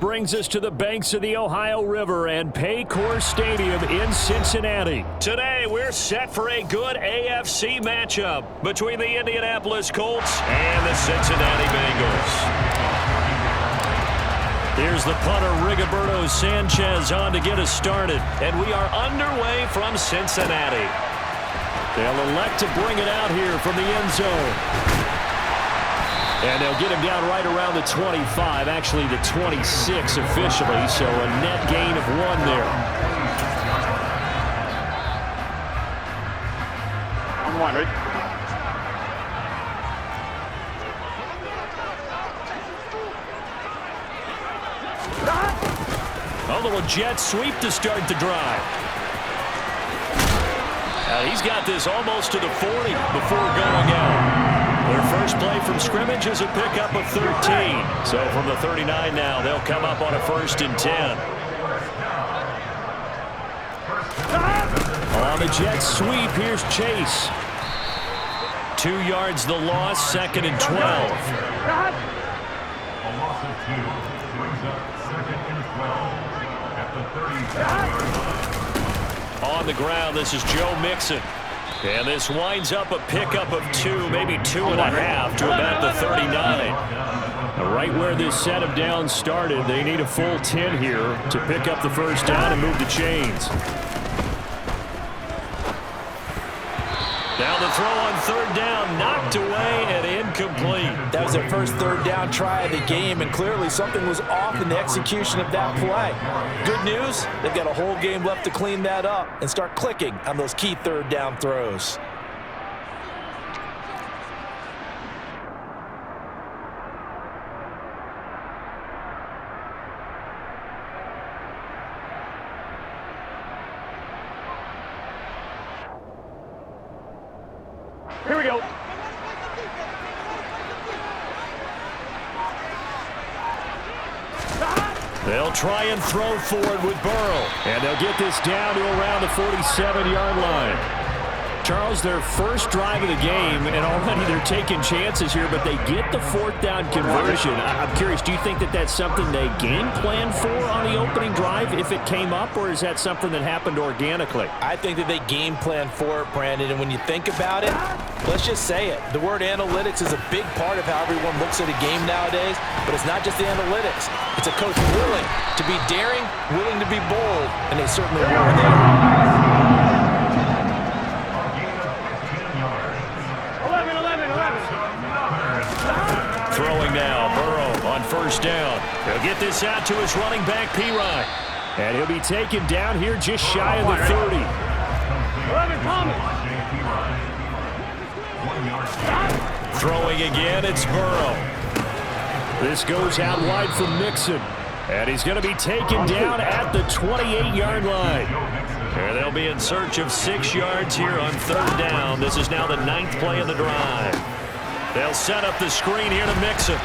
Brings us to the banks of the Ohio River and Paycor Stadium in Cincinnati. Today, we're set for a good AFC matchup between the Indianapolis Colts and the Cincinnati Bengals. Here's the punter, Rigoberto Sanchez, on to get us started. And we are underway from Cincinnati. They'll elect to bring it out here from the end zone. And they'll get him down right around the 25, actually the 26 officially, so a net gain of 1 there. On 1, right? A little jet sweep to start the drive. He's got this almost to the 40 before going out. Their first play from scrimmage is a pickup of 13. So from the 39 now, they'll come up on a 1st and 10. On the jet sweep, here's Chase. 2 yards the loss, 2nd and 12. A loss of 2 brings up 2nd and 12 at the 30. On the ground, this is Joe Mixon. And this winds up a pickup of 2, maybe 2.5 to about the 39. Right where this set of downs started, they need a full 10 here to pick up the first down and move the chains. Now the throw on 3rd down, knocked away and incomplete. That was their first 3rd down try of the game, and clearly something was off in the execution of that play. Good news, they've got a whole game left to clean that up and start clicking on those key 3rd down throws. Here we go. They'll try and throw forward with Burrow. And they'll get this down to around the 47-yard line. Charles, their first drive of the game, and already they're taking chances here, but they get the 4th down conversion. I'm curious, do you think that that's something they game plan for on the opening drive if it came up, or is that something that happened organically? I think that they game plan for it, Brandon, and when you think about it, let's just say it. The word analytics is a big part of how everyone looks at a game nowadays, but it's not just the analytics. It's a coach willing to be daring, willing to be bold, and they certainly were there. 11. Throwing now, Burrow on 1st down. He'll get this out to his running back, Pirine. And he'll be taken down here just shy of the 30. 11 coming. Throwing again, it's Burrow. This goes out wide from Mixon. And he's going to be taken down at the 28-yard line. And they'll be in search of 6 yards here on 3rd down. This is now the 9th play of the drive. They'll set up the screen here to Mixon.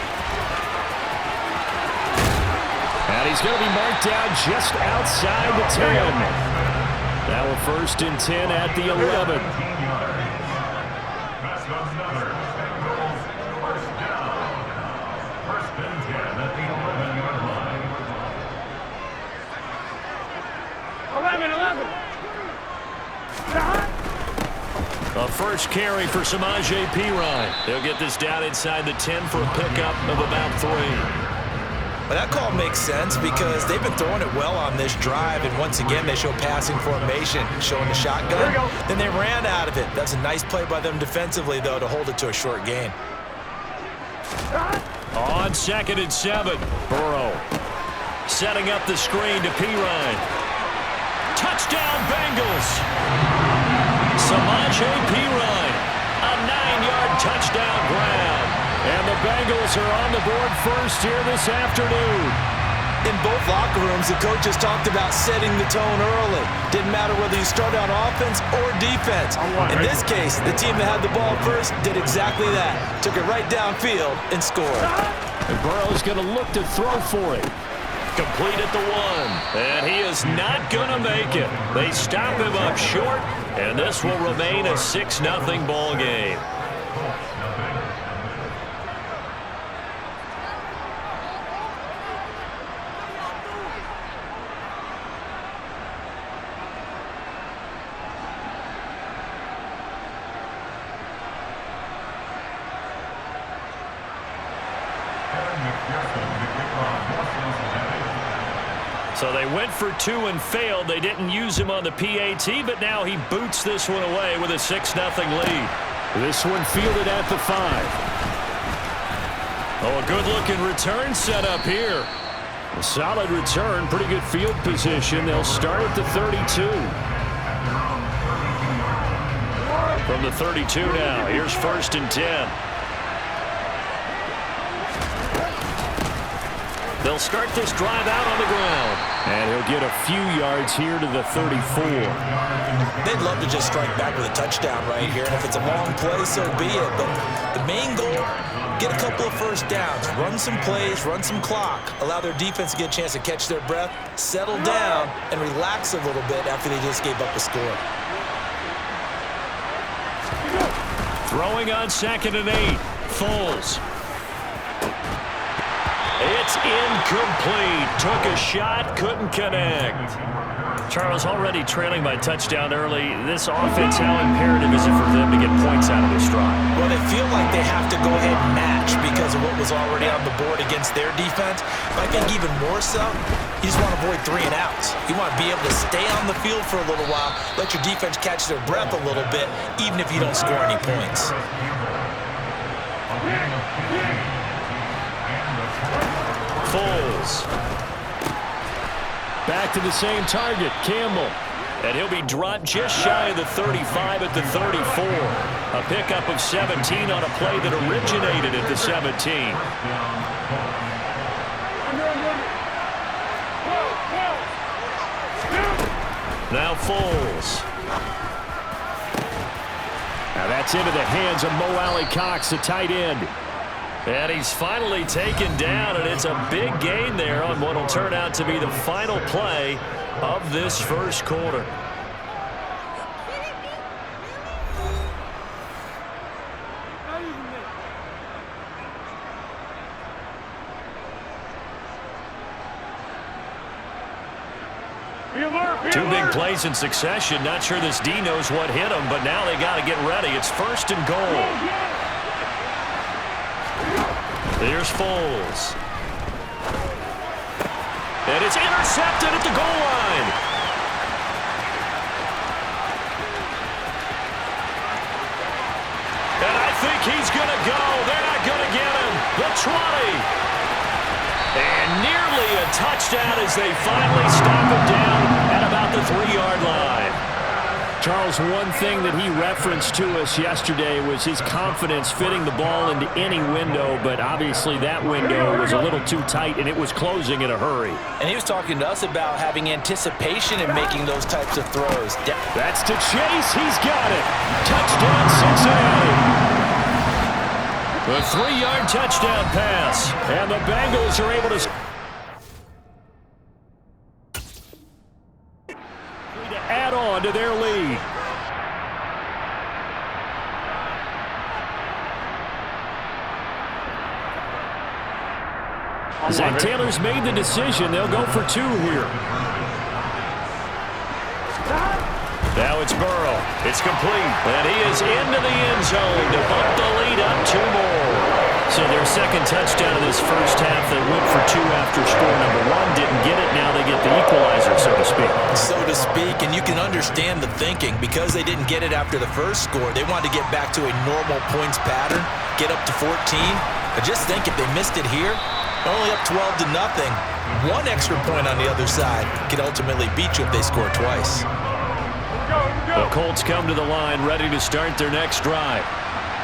And he's going to be marked down just outside the 10. Now a 1st and 10 at the 11. A first carry for Samaje Perine. They'll get this down inside the 10 for a pickup of about 3. Well, that call makes sense because they've been throwing it well on this drive, and once again they show passing formation, showing the shotgun. Then they ran out of it. That's a nice play by them defensively, though, to hold it to a short gain. On 2nd and 7, Burrow setting up the screen to Perine. Touchdown, Bengals! Samaje Perine, a 9-yard touchdown grab. And the Bengals are on the board first here this afternoon. In both locker rooms, the coaches talked about setting the tone early. Didn't matter whether you started on offense or defense. In this case, the team that had the ball first did exactly that. Took it right downfield and scored. And Burrow's going to look to throw for it. Complete at the 1. And he is not going to make it. They stop him up short, and this will remain a 6-0 ball game. So they went for 2 and failed. They didn't use him on the PAT, but now he boots this one away with a 6-0 lead. This one fielded at the 5. Oh, a good-looking return set up here. A solid return, pretty good field position. They'll start at the 32. From the 32 now, here's 1st and 10. They'll start this drive out on the ground. And he'll get a few yards here to the 34. They'd love to just strike back with a touchdown right here. And if it's a long play, so be it. But the main goal, get a couple of first downs, run some plays, run some clock, allow their defense to get a chance to catch their breath, settle down, and relax a little bit after they just gave up a score. Throwing on 2nd and 8. Foles. It's incomplete. Took a shot, couldn't connect. Charles, already trailing by touchdown early. This offense, how imperative is it for them to get points out of this drive? Well, they feel like they have to go ahead and match because of what was already on the board against their defense. But I think even more so, you just want to avoid 3 and outs. You want to be able to stay on the field for a little while, let your defense catch their breath a little bit, even if you don't score any points. Foles. Back to the same target, Campbell. And he'll be dropped just shy of the 35 at the 34. A pickup of 17 on a play that originated at the 17. Now Foles. Now that's into the hands of Mo Alley-Cox, the tight end. And he's finally taken down, and it's a big gain there on what will turn out to be the final play of this first quarter. Two big plays in succession. Not sure this D knows what hit him, but now they got to get ready. It's 1st and goal. Here's Foles. And it's intercepted at the goal line. And I think he's going to go. They're not going to get him. The 20. And nearly a touchdown as they finally stop him down at about the 3-yard line. Charles, one thing that he referenced to us yesterday was his confidence fitting the ball into any window, but obviously that window was a little too tight, and it was closing in a hurry. And he was talking to us about having anticipation in making those types of throws. That's to Chase. He's got it. Touchdown, Cincinnati. A 3-yard touchdown pass, and the Bengals are able to add on to their lead. Zach Taylor's made the decision. They'll go for 2 here. Now it's Burrow. It's complete. And he is into the end zone to bump the lead up 2 more. So their second touchdown of this first half. They went for 2 after score number 1. Didn't get it. Now they get the equalizer, so to speak. So to speak, and you can understand the thinking. Because they didn't get it after the first score, they wanted to get back to a normal points pattern, get up to 14. But just think, if they missed it here, only up 12-0, 1 extra point on the other side could ultimately beat you if they score twice. The Colts come to the line ready to start their next drive.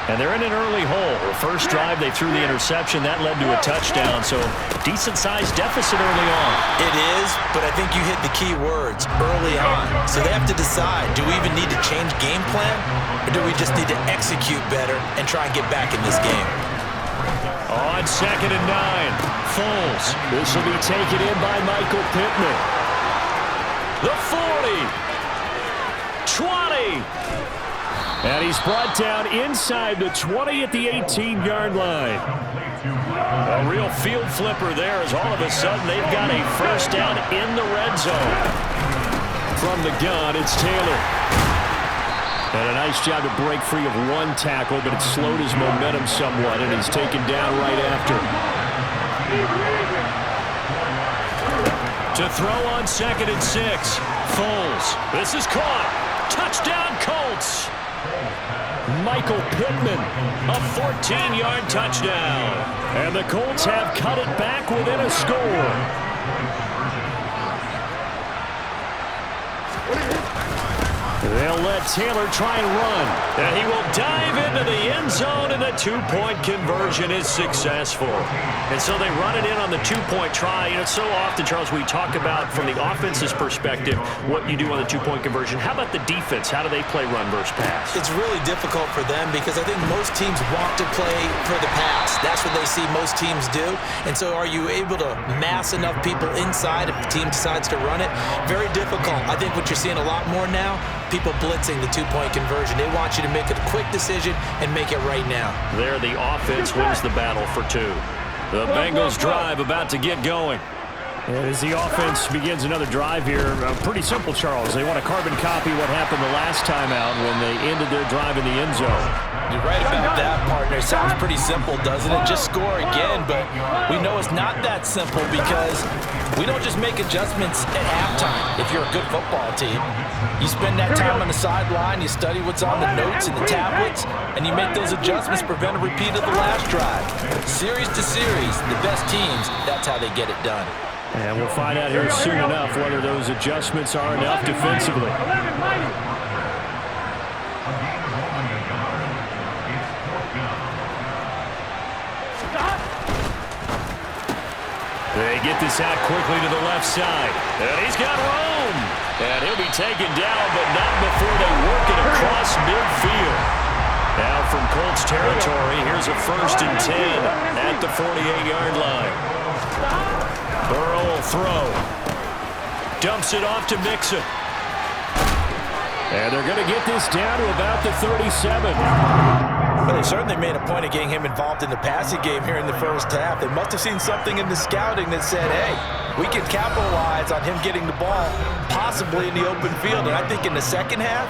And they're in an early hole. The first drive, they threw the interception. That led to a touchdown, so decent-sized deficit early on. It is, but I think you hit the key words, early on. So they have to decide, do we even need to change game plan, or do we just need to execute better and try and get back in this game? On 2nd and 9, Foles. This will be taken in by Michael Pittman. The 40. 20. And he's brought down inside the 20 at the 18-yard line. A real field flipper there as all of a sudden they've got a first down in the red zone. From the gun, it's Taylor. And a nice job to break free of 1 tackle, but it slowed his momentum somewhat, and he's taken down right after. To throw on 2nd and 6. Foles. This is caught. Touchdown, Colts. Michael Pittman, a 14-yard touchdown. And the Colts have cut it back within a score. They'll let Taylor try and run. And he will dive into the end zone, and the two-point conversion is successful. And so they run it in on the two-point try. You know, so often, Charles, we talk about from the offense's perspective what you do on the two-point conversion. How about the defense? How do they play run versus pass? It's really difficult for them because I think most teams want to play for the pass. That's what they see most teams do. And so are you able to mass enough people inside if the team decides to run it? Very difficult. I think what you're seeing a lot more now, people blitzing the two-point conversion. They want you to make a quick decision and make it right now. There, the offense wins the battle for 2. The Bengals drive about to get going. And as the offense begins another drive here, pretty simple, Charles. They want to carbon copy what happened the last time out when they ended their drive in the end zone. You're right about that, partner. Sounds pretty simple, doesn't it? Just score again, but we know it's not that simple because we don't just make adjustments at halftime if you're a good football team. You spend that time on the sideline, you study what's on the notes and the tablets, and you make those adjustments to prevent a repeat of the last drive. Series to series, the best teams, that's how they get it done. And we'll find out here soon enough whether those adjustments are enough defensively. They get this out quickly to the left side. And he's got room. And he'll be taken down, but not before they work it across midfield. Now from Colts territory, here's a 1st and 10 at the 48-yard line. Burrow will throw. Dumps it off to Mixon. And they're going to get this down to about the 37. Well, they certainly made a point of getting him involved in the passing game here in the first half. They must have seen something in the scouting that said, hey, we can capitalize on him getting the ball possibly in the open field. And I think in the second half,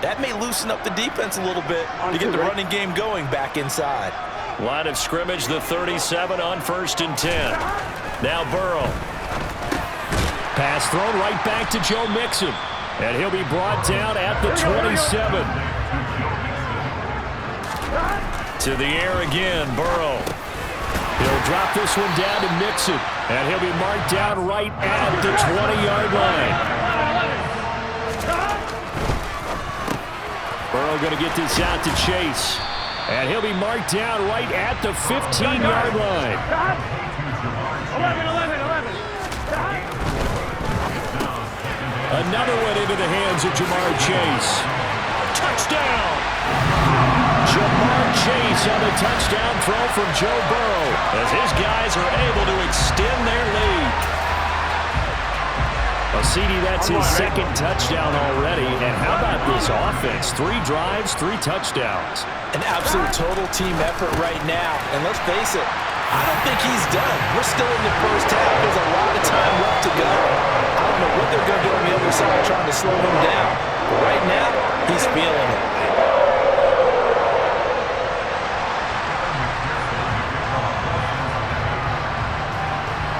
that may loosen up the defense a little bit to get the running game going back inside. Line of scrimmage, the 37 on 1st and 10. Now Burrow. Pass thrown right back to Joe Mixon. And he'll be brought down at the 27. To the air again, Burrow. He'll drop this one down to Mixon. And he'll be marked down right at the 20-yard line. Burrow going to get this out to Chase. And he'll be marked down right at the 15-yard line. 11. Another one into the hands of Jamar Chase. Touchdown! Jamar Chase on the touchdown throw from Joe Burrow as his guys are able to extend their lead. CD, that's his 2nd touchdown already. And how about this offense? 3 drives, 3 touchdowns. An absolute total team effort right now. And let's face it, I don't think he's done. We're still in the first half. There's a lot of time left to go. I don't know what they're going to do on the other side trying to slow him down. But right now, he's feeling it.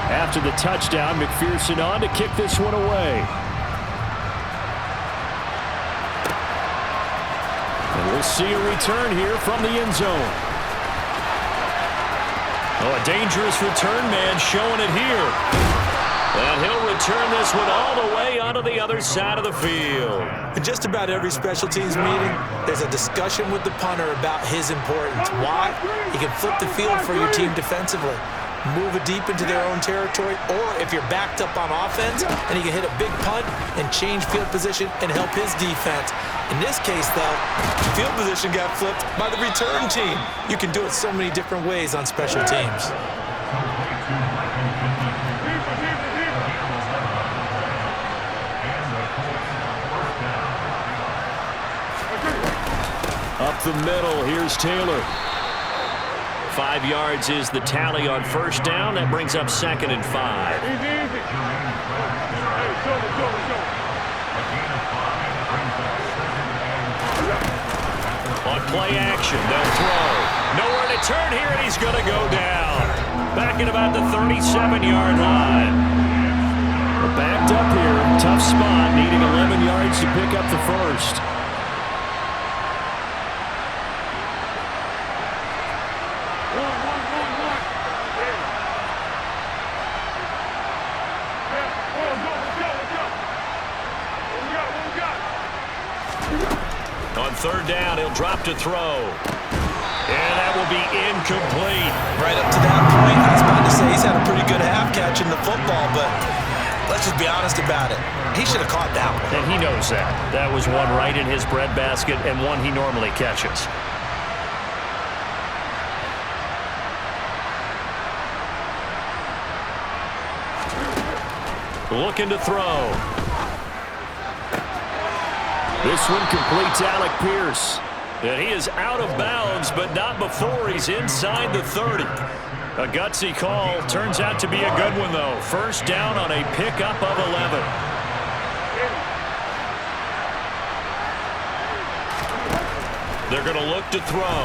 After the touchdown, McPherson on to kick this one away. And we'll see a return here from the end zone. Oh, a dangerous return man showing it here. And he'll return this one all the way onto the other side of the field. In just about every special teams meeting, there's a discussion with the punter about his importance. Why? He can flip the field for your team defensively, move it deep into their own territory, or if you're backed up on offense, then he can hit a big punt and change field position and help his defense. In this case, though, field position got flipped by the return team. You can do it so many different ways on special teams. Up the middle, here's Taylor. 5 yards is the tally on 1st down. That brings up 2nd and 5. On play action, they'll throw. Nowhere to turn here, and he's going to go down. Back at about the 37-yard line. The tough spot, needing 11 yards to pick up the first. On third down, he'll drop to throw. And that will be incomplete. Right up to that point, I was about to say he's had a pretty good half catching the football, but let's just be honest about it. He should have caught that one. And he knows that. That was one right in his breadbasket and one he normally catches. Looking to throw. This one completes Alec Pierce. And he is out of bounds, but not before he's inside the 30. A gutsy call. Turns out to be a good one, though. First down on a pickup of 11. They're going to look to throw.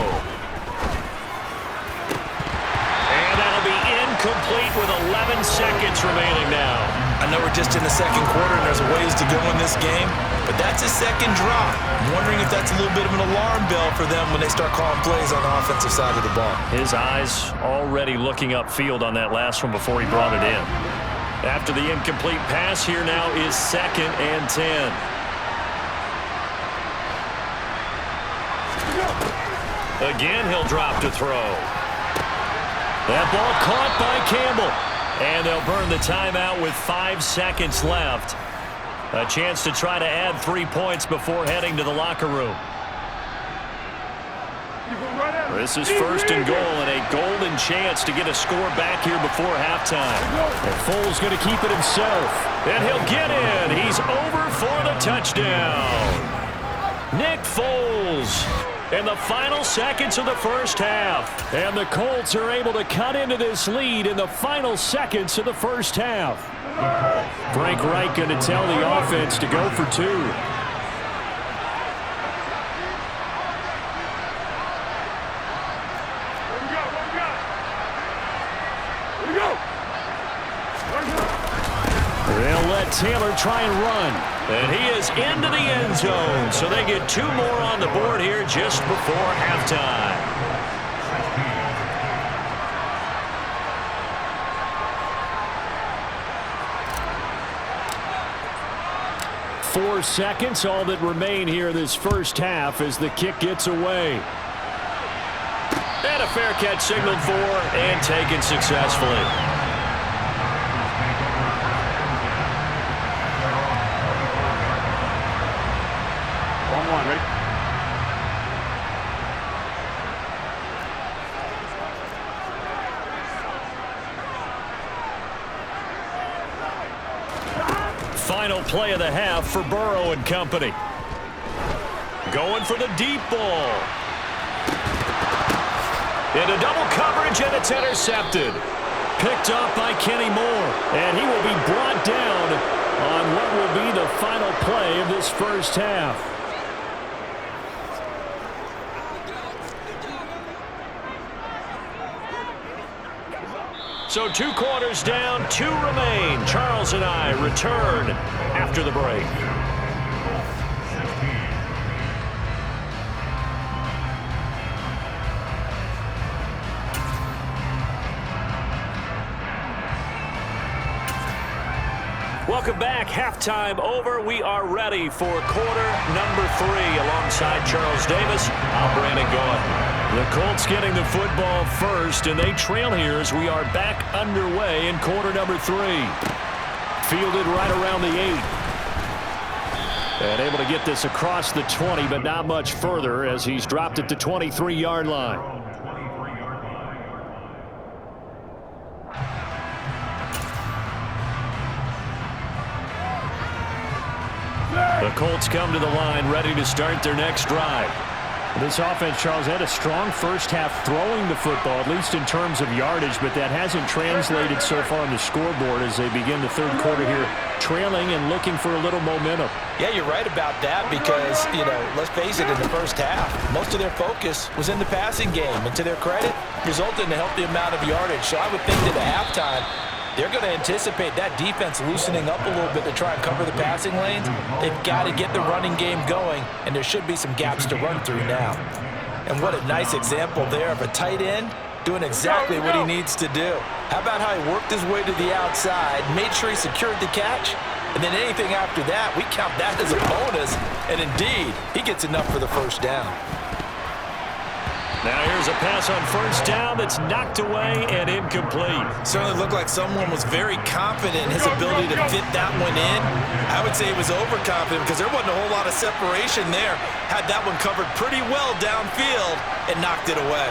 And that'll be incomplete with 11 seconds remaining now. I know we're just in the second quarter and there's a ways to go in this game, but that's his second drop. I'm wondering if that's a little bit of an alarm bell for them when they start calling plays on the offensive side of the ball. His eyes already looking upfield on that last one before he brought it in. After the incomplete pass, here now is 2nd and 10. Again, he'll drop to throw. That ball caught by Campbell. And they'll burn the timeout with 5 seconds left. A chance to try to add 3 points before heading to the locker room. This is 1st and goal and a golden chance to get a score back here before halftime. And Foles going to keep it himself. And he'll get in. He's over for the touchdown. Nick Foles. In the final seconds of the first half. And the Colts are able to cut into this lead in the final seconds of the first half. Frank Reich going to tell the offense to go for 2. They'll let Taylor try and run. And he is into the end zone. So they get 2 more on the board here just before halftime. Four seconds, all that remain here this first half as the kick gets away. And a fair catch signaled for and taken successfully. Ready? Final play of the half for Burrow and company. Going for the deep ball. Into double coverage, and it's intercepted. Picked off by Kenny Moore. And he will be brought down on what will be the final play of this first half. So 2 quarters down, 2 remain. Charles and I return after the break. Welcome back. Halftime over. We are ready for quarter number 3 alongside Charles Davis. I'm Brandon Gaudin. The Colts getting the football first, and they trail here as we are back underway in quarter number 3. Fielded right around the 8. And able to get this across the 20, but not much further as he's dropped at the 23-yard line. The Colts come to the line ready to start their next drive. This offense, Charles, had a strong first half throwing the football, at least in terms of yardage, but that hasn't translated so far on the scoreboard as they begin the third quarter here, trailing and looking for a little momentum. Yeah, you're right about that because, let's face it, in the first half, most of their focus was in the passing game, and to their credit, resulted in a healthy amount of yardage. So I would think that at halftime, They're going to anticipate that defense loosening up a little bit to try and cover the passing lanes. They've got to get the running game going, and there should be some gaps to run through now. And what a nice example there of a tight end doing exactly what he needs to do. How about how he worked his way to the outside, made sure he secured the catch, and then anything after that, we count that as a bonus. And indeed, he gets enough for the first down. Now here's a pass on first down that's knocked away and incomplete. Certainly looked like someone was very confident in his ability to fit that one in. I would say he was overconfident because there wasn't a whole lot of separation there. Had that one covered pretty well downfield and knocked it away.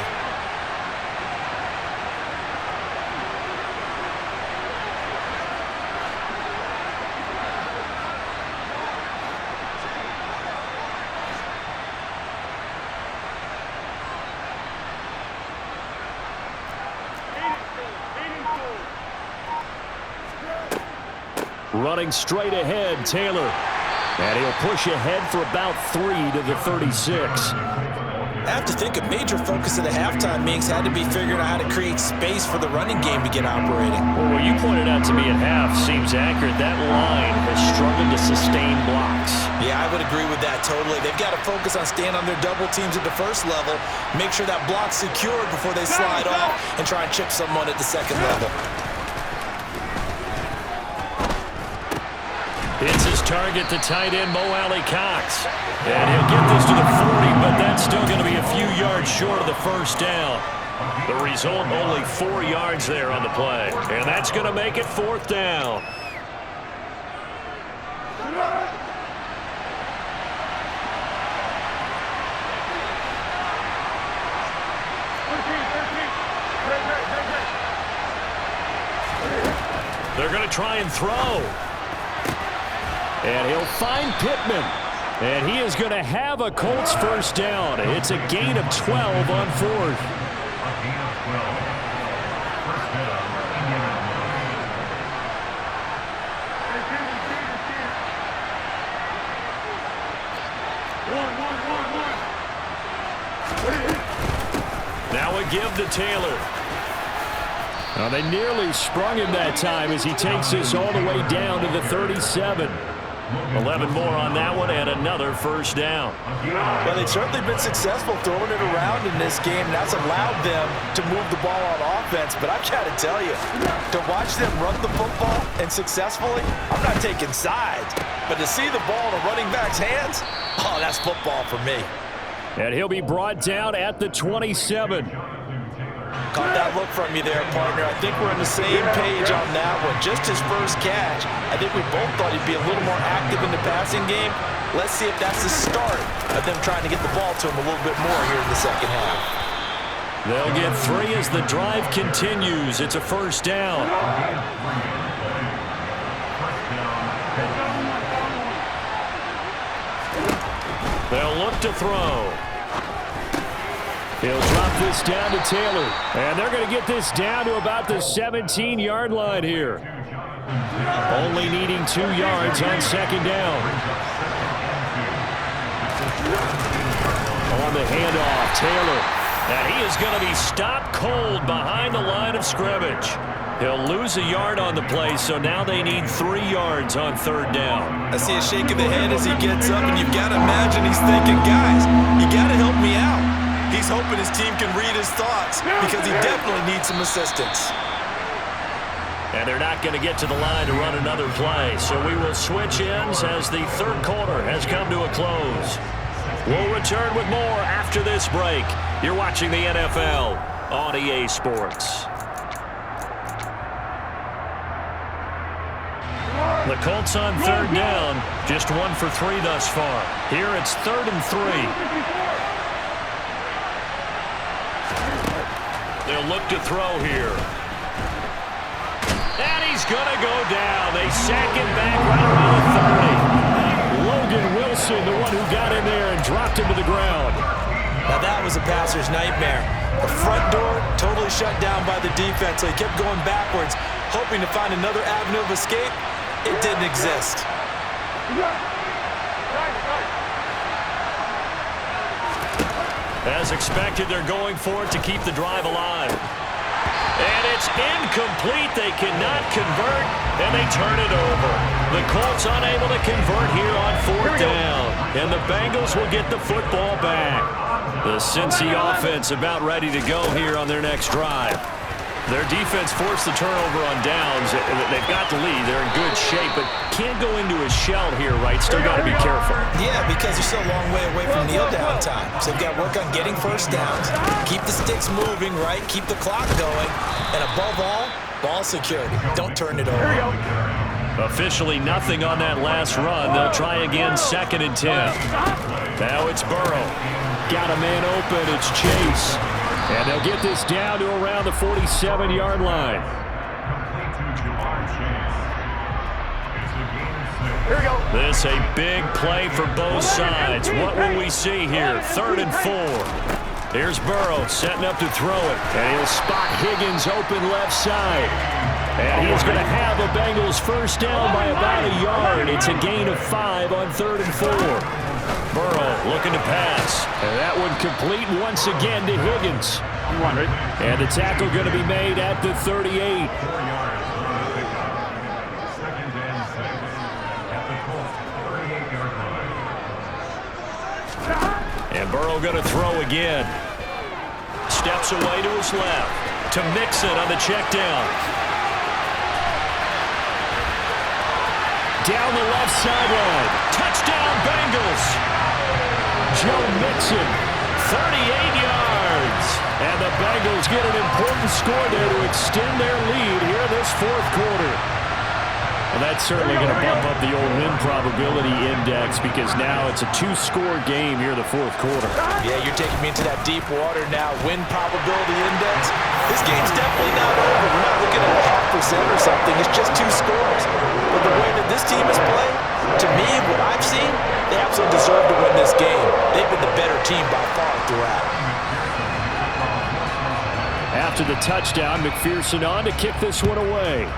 Running straight ahead, Taylor. And he'll push ahead for about 3 to the 36. I have to think a major focus of the halftime meetings had to be figuring out how to create space for the running game to get operating. Well, what you pointed out to me at half seems accurate. That line has struggled to sustain blocks. Yeah, I would agree with that totally. They've got to focus on staying on their double teams at the first level, make sure that block's secured before they slide off and try and chip someone at the second level. It's his target, the tight end, Mo Alley-Cox. And he'll get this to the 40, but that's still going to be a few yards short of the first down. The result, only 4 yards there on the play. And that's going to make it 4th down. They're going to try and throw. And he'll find Pittman. And he is going to have a Colts first down. It's a gain of 12 on 4th. Now a give to Taylor. Now they nearly sprung him that time as he takes this all the way down to the 37. 11 more on that one and another first down. Well, they've certainly been successful throwing it around in this game, and that's allowed them to move the ball on offense. But I've got to tell you, to watch them run the football and successfully, I'm not taking sides. But to see the ball in a running back's hands, oh, that's football for me. And he'll be brought down at the 27. Caught that look from you there, partner. I think we're on the same page on that one. Just his first catch. I think we both thought he'd be a little more active in the passing game. Let's see if that's the start of them trying to get the ball to him a little bit more here in the second half. They'll get 3 as the drive continues. It's a first down. They'll look to throw. He'll drop this down to Taylor. And they're going to get this down to about the 17-yard line here. Only needing 2 yards on second down. On the handoff, Taylor. And he is going to be stopped cold behind the line of scrimmage. He'll lose a yard on the play, so now they need 3 yards on third down. I see a shake of the head as he gets up, and you've got to imagine he's thinking, guys, you got to help me out. He's hoping his team can read his thoughts because he definitely needs some assistance. And they're not going to get to the line to run another play, so we will switch ends as the third quarter has come to a close. We'll return with more after this break. You're watching the NFL on EA Sports. The Colts on third down, just 1 for 3 thus far. Here it's 3rd and 3. They'll look to throw here. And he's going to go down. They sack him back right around the 30. Logan Wilson, the one who got in there and dropped him to the ground. Now that was a passer's nightmare. The front door totally shut down by the defense, so he kept going backwards, hoping to find another avenue of escape. It didn't exist. As expected, they're going for it to keep the drive alive. And it's incomplete. They cannot convert, and they turn it over. The Colts unable to convert here on 4th down. And the Bengals will get the football back. The Cincy offense about ready to go here on their next drive. Their defense forced the turnover on downs. They've got the lead. They're in good shape, but can't go into a shell here, right? Still got to be careful. Yeah, because they're still a long way away from kneel down time. So they've got to work on getting first downs, keep the sticks moving, right? Keep the clock going. And above all, ball security. Don't turn it over. Officially nothing on that last run. They'll try again 2nd and 10. Now it's Burrow. Got a man open. It's Chase. And they'll get this down to around the 47-yard line. Here we go. This a big play for both sides. What will we see here? 3rd and 4. Here's Burrow setting up to throw it. And he'll spot Higgins open left side. And he is going to have the Bengals first down by about a yard. It's a gain of 5 on 3rd and 4. Burrow looking to pass. And that one complete once again to Higgins. And the tackle going to be made at the 38. And Burrow going to throw again. Steps away to his left. To Mixon on the check down. Down the left sideline. Touchdown Bengals. Joe Mixon, 38 yards. And the Bengals get an important score there to extend their lead here this 4th quarter. Well, that's certainly going to bump up the old win probability index because now it's a 2-score game here in the 4th quarter. Yeah, you're taking me into that deep water now. Win probability index. This game's definitely not over. We're not looking at a 0.5% or something. It's just 2 scores. But the way that this team has played, to me, what I've seen, they absolutely deserve to win this game. They've been the better team by far throughout. After the touchdown, McPherson on to kick this one away.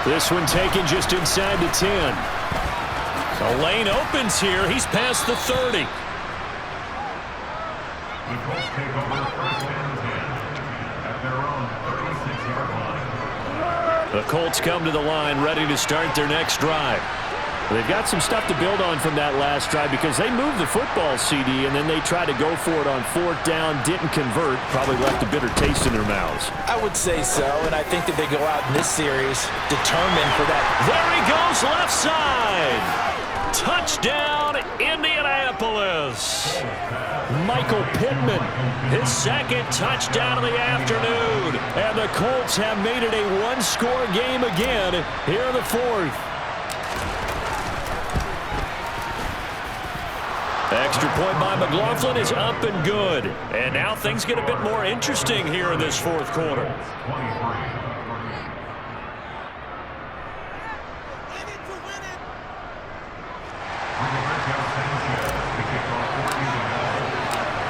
This one taken just inside the 10. The lane opens here. He's past the 30. The Colts take over 1st and 10 at their own 36-yard line. The Colts come to the line ready to start their next drive. They've got some stuff to build on from that last drive because they moved the football, CD, and then they tried to go for it on 4th down, didn't convert, probably left a bitter taste in their mouths. I would say so, and I think that they go out in this series determined for that. There he goes, left side. Touchdown, Indianapolis. Michael Pittman, his 2nd touchdown of the afternoon. And the Colts have made it a 1-score game again here in the 4th. Extra point by McLaughlin is up and good. And now things get a bit more interesting here in this 4th quarter.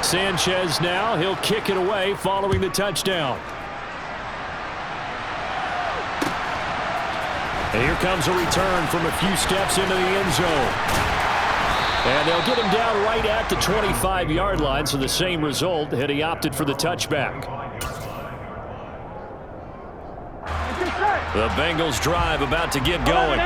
Sanchez now, he'll kick it away following the touchdown. And here comes a return from a few steps into the end zone. And they'll get him down right at the 25-yard line, so the same result had he opted for the touchback. The Bengals drive about to get going.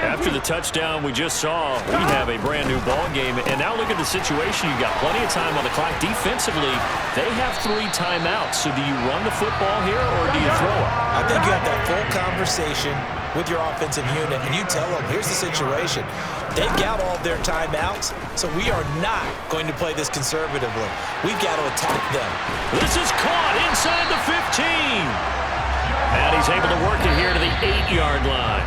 After the touchdown we just saw, we have a brand new ball game. And now look at the situation. You've got plenty of time on the clock. Defensively, they have 3 timeouts. So do you run the football here or do you throw it? I think you have that full conversation with your offensive unit, and you tell them, here's the situation. They've got all their timeouts, so we are not going to play this conservatively. We've got to attack them. This is caught inside the 15. And he's able to work it here to the 8-yard line.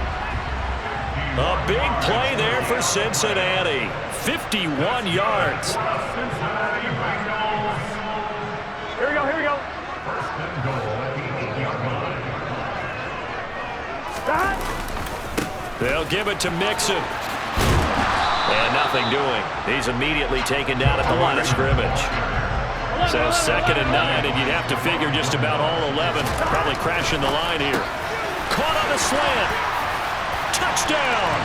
A big play there for Cincinnati. 51 yards. Cincinnati Bengals. Here we go, here we go. 1st and goal at the 8-yard line. They'll give it to Mixon. And nothing doing. He's immediately taken down at the line of scrimmage. So 2nd and 9, and you'd have to figure just about all 11 probably crashing the line here. Caught on the slant. Touchdown.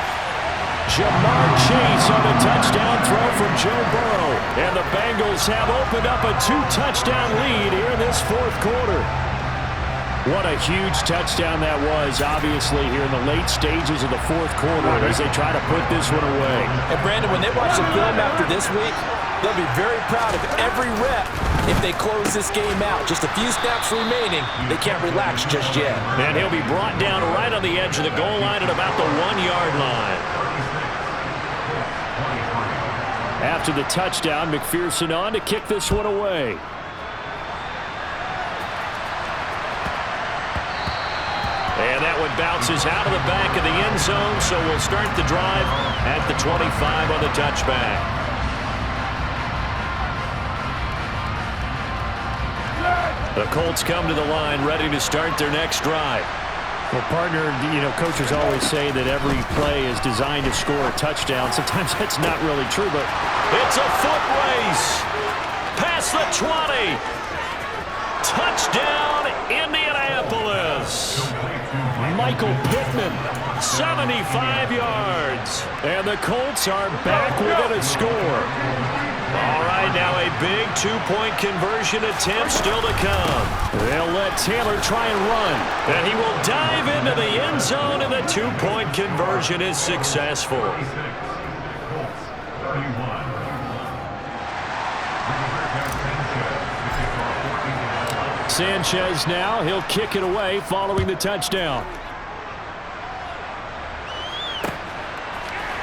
Jamar Chase on the touchdown throw from Joe Burrow. And the Bengals have opened up a 2-touchdown lead here in this fourth quarter. What a huge touchdown that was, obviously, here in the late stages of the fourth quarter as they try to put this one away. And, Brandon, when they watch the film after this week, they'll be very proud of every rep if they close this game out. Just a few snaps remaining. They can't relax just yet. And he'll be brought down right on the edge of the goal line at about the 1-yard line. After the touchdown, McPherson on to kick this one away. And that one bounces out of the back of the end zone, so we'll start the drive at the 25 on the touchback. The Colts come to the line ready to start their next drive. Well, partner, you know, coaches always say that every play is designed to score a touchdown. Sometimes that's not really true, but it's a foot race. Past the 20. Touchdown, Indianapolis. Michael Pittman, 75 yards. And the Colts are back within a score. All right, now a big two-point conversion attempt still to come. They'll let Taylor try and run. And he will dive into the end zone, and the two-point conversion is successful. Sanchez now, he'll kick it away following the touchdown.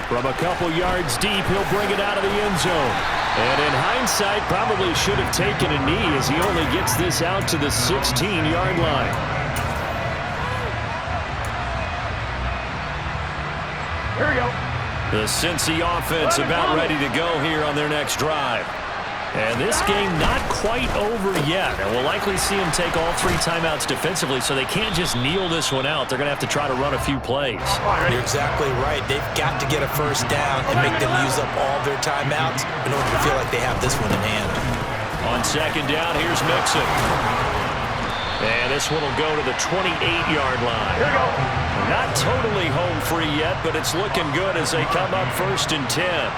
From a couple yards deep, he'll bring it out of the end zone. And in hindsight, probably should have taken a knee as he only gets this out to the 16-yard line. Here we go. The Cincy offense about ready to go here on their next drive. And this game not quite over yet. And we'll likely see them take all 3 timeouts defensively, so they can't just kneel this one out. They're going to have to try to run a few plays. You're exactly right. They've got to get a first down and make them use up all their timeouts in order to feel like they have this one in hand. On second down, here's Mixon. And this one will go to the 28-yard line. Here we go. Not totally home free yet, but it's looking good as they come up 1st and 10.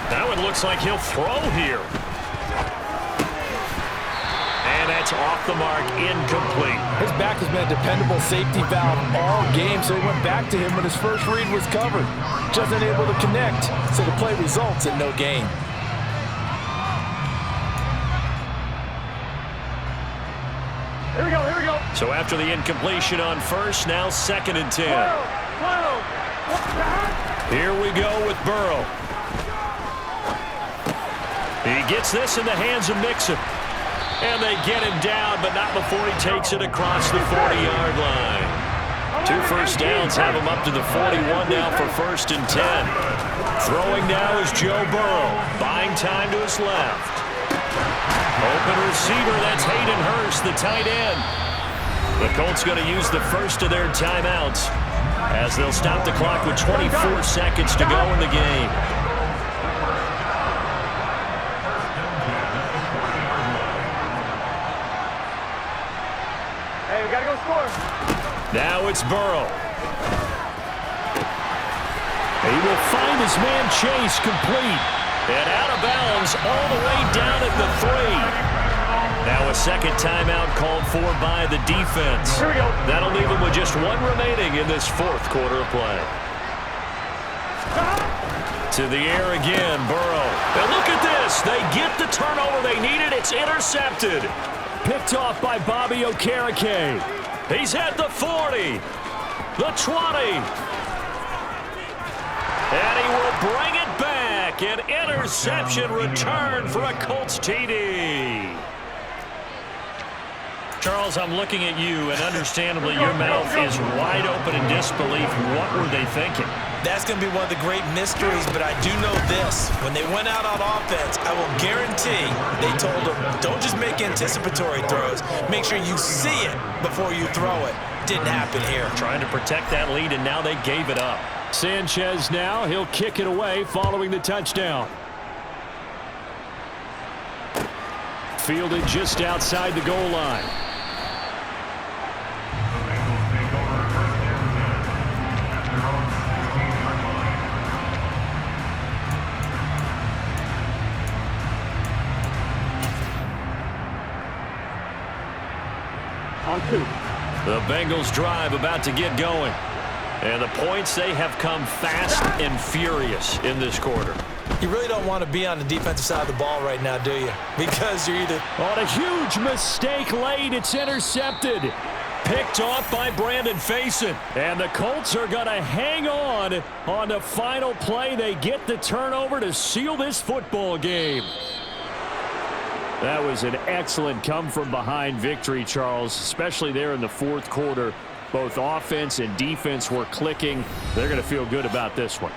That one looks like he'll throw here. And that's off the mark, incomplete. His back has been a dependable safety valve all game, so he went back to him when his first read was covered. Just unable to connect, so the play results in no gain. Here we go, here we go. So after the incompletion on first, now 2nd and 10. Here we go with Burrow. He gets this in the hands of Mixon. And they get him down, but not before he takes it across the 40-yard line. 2 first downs have him up to the 41 now for 1st and 10. Throwing now is Joe Burrow, buying time to his left. Open receiver, that's Hayden Hurst, the tight end. The Colts going to use the first of their timeouts as they'll stop the clock with 24 seconds to go in the game. Hey, we got to go score. Now it's Burrow. He will find his man Chase complete. And out of bounds all the way down at the 3. Now a second timeout called for by the defense. Here we go. That'll leave him with just 1 remaining in this 4th quarter of play. To the air again, Burrow. And look at this. They get the turnover they needed. It's intercepted. Picked off by Bobby Okereke. He's at the 40. The 20. And he will bring it back. An interception return for a Colts TD. Charles, I'm looking at you, and understandably your mouth is wide open in disbelief. What were they thinking? That's going to be one of the great mysteries, but I do know this. When they went out on offense, I will guarantee they told them, don't just make anticipatory throws. Make sure you see it before you throw it. Didn't happen here. Trying to protect that lead, and now they gave it up. Sanchez now, he'll kick it away following the touchdown. fielded just outside the goal line. The Bengals take over first and 10 at their own 16-yard line. On 2. The Bengals drive about to get going. And the points, they have come fast and furious in this quarter. You really don't want to be on the defensive side of the ball right now, do you? Because you're either... On a huge mistake late, it's intercepted. Picked off by Brandon Faison. And the Colts are going to hang on the final play. They get the turnover to seal this football game. That was an excellent come-from-behind victory, Charles, especially there in the fourth quarter. Both offense and defense were clicking. They're going to feel good about this one.